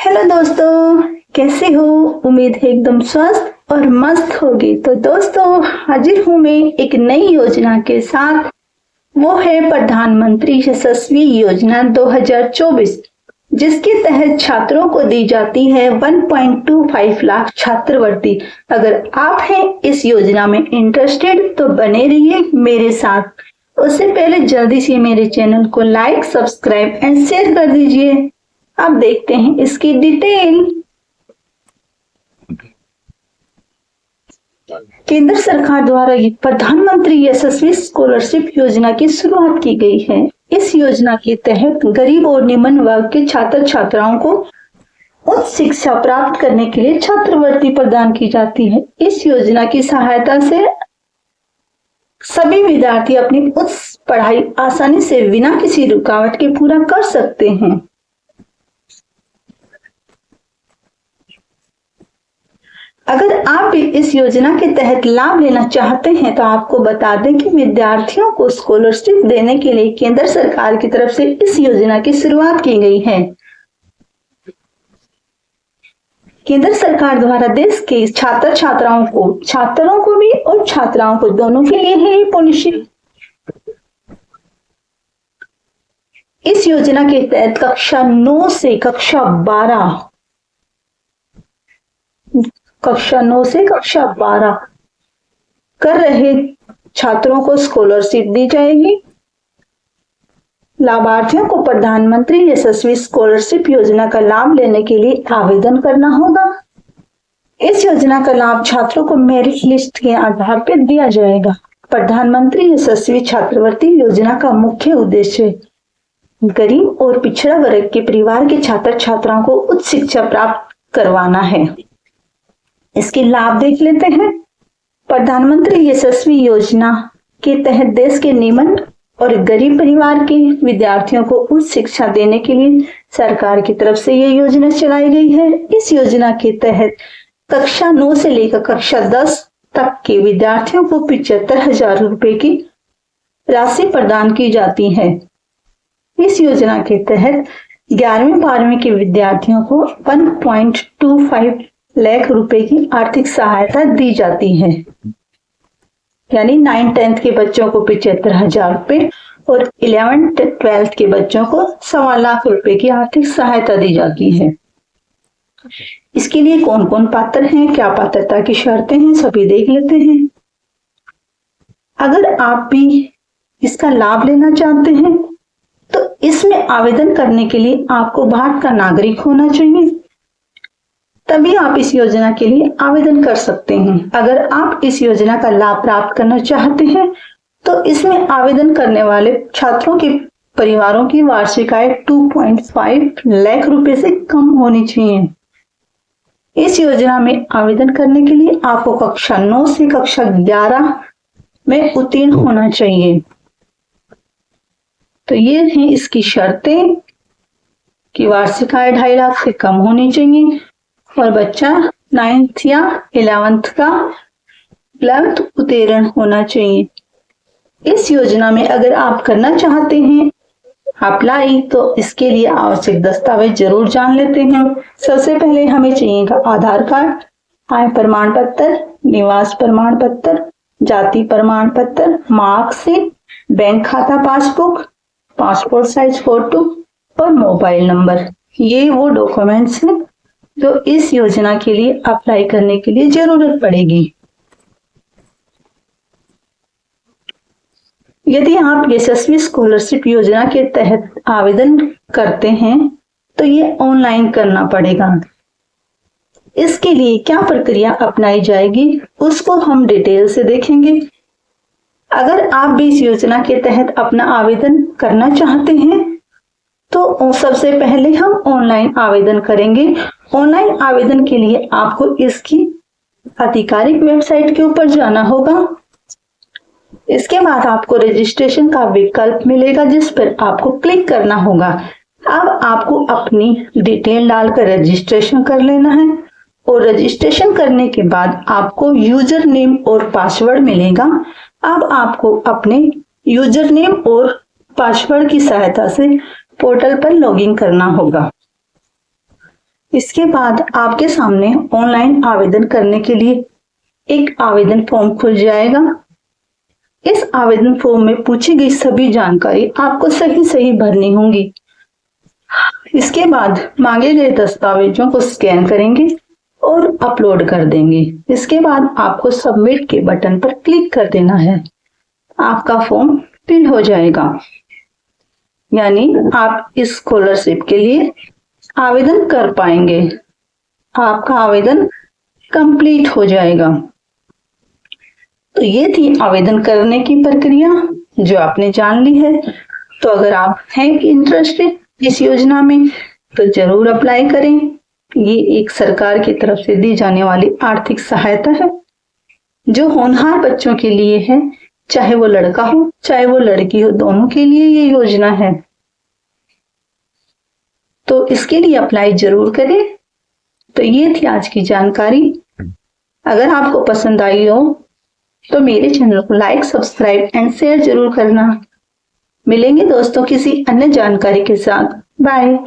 Hello दोस्तों, कैसे हो? उम्मीद है एकदम स्वस्थ और मस्त होगी। तो दोस्तों, हाजिर हूँ मैं एक नई योजना के साथ। वो है प्रधानमंत्री यशस्वी योजना 2024, जिसके तहत छात्रों को दी जाती है 1.25 लाख छात्रवृत्ति। अगर आप हैं इस योजना में इंटरेस्टेड तो बने रहिए मेरे साथ। उससे पहले जल्दी से मेरे चैनल को लाइक, सब्सक्राइब एंड शेयर कर दीजिए। अब देखते हैं इसकी डिटेल। केंद्र सरकार द्वारा प्रधानमंत्री यशस्वी स्कॉलरशिप योजना की शुरुआत की गई है। इस योजना के तहत गरीब और निम्न वर्ग के छात्र छात्राओं को उच्च शिक्षा प्राप्त करने के लिए छात्रवृत्ति प्रदान की जाती है। इस योजना की सहायता से सभी विद्यार्थी अपनी उच्च पढ़ाई आसानी से बिना किसी रुकावट के पूरा कर सकते हैं। अगर आप भी इस योजना के तहत लाभ लेना चाहते हैं तो आपको बता दें कि विद्यार्थियों को स्कॉलरशिप देने के लिए केंद्र सरकार की तरफ से इस योजना की शुरुआत की गई है। केंद्र सरकार द्वारा देश के छात्र छात्राओं को भी और छात्राओं को दोनों के लिए है ये पॉलिसी। इस योजना के तहत कक्षा 9 से कक्षा 12 कर रहे छात्रों को स्कॉलरशिप दी जाएगी। लाभार्थियों को प्रधानमंत्री यशस्वी स्कॉलरशिप योजना का लाभ लेने के लिए आवेदन करना होगा। इस योजना का लाभ छात्रों को मेरिट लिस्ट के आधार पर दिया जाएगा। प्रधानमंत्री यशस्वी छात्रवृत्ति योजना का मुख्य उद्देश्य गरीब और पिछड़ा वर्ग के परिवार के छात्र छात्राओं को उच्च शिक्षा प्राप्त करवाना है। इसके लाभ देख लेते हैं। प्रधानमंत्री यशस्वी योजना के तहत देश के निम्न और गरीब परिवार के विद्यार्थियों को उच्च शिक्षा देने के लिए सरकार की तरफ से यह योजना चलाई गई है। इस योजना के तहत कक्षा 9 से लेकर कक्षा 10 तक के विद्यार्थियों को 75,000 रुपए की राशि प्रदान की जाती है। इस योजना के तहत 11वीं-12वीं के विद्यार्थियों को 1.25 लाख रुपए की आर्थिक सहायता दी जाती है। यानी 9th-10th के बच्चों को 75,000 रुपए और 11th-12th के बच्चों को 1.25 लाख रुपए की आर्थिक सहायता दी जाती है। इसके लिए कौन कौन पात्र हैं, क्या पात्रता की शर्तें हैं, सभी देख लेते हैं। अगर आप भी इसका लाभ लेना चाहते हैं तो इसमें आवेदन करने के लिए आपको भारत का नागरिक होना चाहिए, तभी आप इस योजना के लिए आवेदन कर सकते हैं। अगर आप इस योजना का लाभ प्राप्त करना चाहते हैं तो इसमें आवेदन करने वाले छात्रों के परिवारों की वार्षिक आय 2.5 लाख रुपए से कम होनी चाहिए। इस योजना में आवेदन करने के लिए आपको कक्षा 9 से कक्षा 11 में उत्तीर्ण होना चाहिए। तो ये है इसकी शर्तें कि वार्षिक आय 2.5 लाख से कम होनी चाहिए और बच्चा 9th या 11th उत्तीर्ण होना चाहिए। इस योजना में अगर आप करना चाहते हैं अप्लाई तो इसके लिए आवश्यक दस्तावेज जरूर जान लेते हैं। सबसे पहले हमें चाहिएगा आधार कार्ड, आय प्रमाण पत्र, निवास प्रमाण पत्र, जाति प्रमाण पत्र, मार्कशीट, बैंक खाता पासबुक, पासपोर्ट साइज फोटो और मोबाइल नंबर। ये वो डॉक्यूमेंट्स हैं जो इस योजना के लिए अप्लाई करने के लिए जरूरत पड़ेगी। यदि आप यशस्वी स्कॉलरशिप योजना के तहत आवेदन करते हैं तो ये ऑनलाइन करना पड़ेगा। इसके लिए क्या प्रक्रिया अपनाई जाएगी उसको हम डिटेल से देखेंगे। अगर आप भी इस योजना के तहत अपना आवेदन करना चाहते हैं तो सबसे पहले हम ऑनलाइन आवेदन करेंगे। ऑनलाइन आवेदन के लिए आपको इसकी आधिकारिक वेबसाइट के ऊपर जाना होगा। इसके बाद आपको रजिस्ट्रेशन का विकल्प मिलेगा जिस पर आपको क्लिक करना होगा। अब आपको अपनी डिटेल डालकर रजिस्ट्रेशन कर लेना है और रजिस्ट्रेशन करने के बाद आपको यूजर नेम और पासवर्ड मिलेगा। अब आपको अपने यूजर नेम और पासवर्ड की सहायता से पोर्टल पर लॉगिन करना होगा। इसके बाद आपके सामने ऑनलाइन आवेदन करने के लिए एक आवेदन फॉर्म खुल जाएगा। इस आवेदन फॉर्म में पूछी गई सभी जानकारी आपको सही भरनी होंगी। इसके बाद मांगे गए दस्तावेजों को स्कैन करेंगे और अपलोड कर देंगे। इसके बाद आपको सबमिट के बटन पर क्लिक कर देना है। आपका फॉर्म फिल हो जाएगा, यानी आप इस स्कॉलरशिप के लिए आवेदन कर पाएंगे। आपका आवेदन कंप्लीट हो जाएगा। तो ये थी आवेदन करने की प्रक्रिया जो आपने जान ली है। तो अगर आप हैं इंटरेस्टेड इस योजना में तो जरूर अप्लाई करें। ये एक सरकार की तरफ से दी जाने वाली आर्थिक सहायता है जो होनहार बच्चों के लिए है, चाहे वो लड़का हो चाहे वो लड़की हो, दोनों के लिए ये योजना है। तो इसके लिए अप्लाई जरूर करें। तो ये थी आज की जानकारी। अगर आपको पसंद आई हो तो मेरे चैनल को लाइक, सब्सक्राइब एंड शेयर जरूर करना। मिलेंगे दोस्तों किसी अन्य जानकारी के साथ। बाय।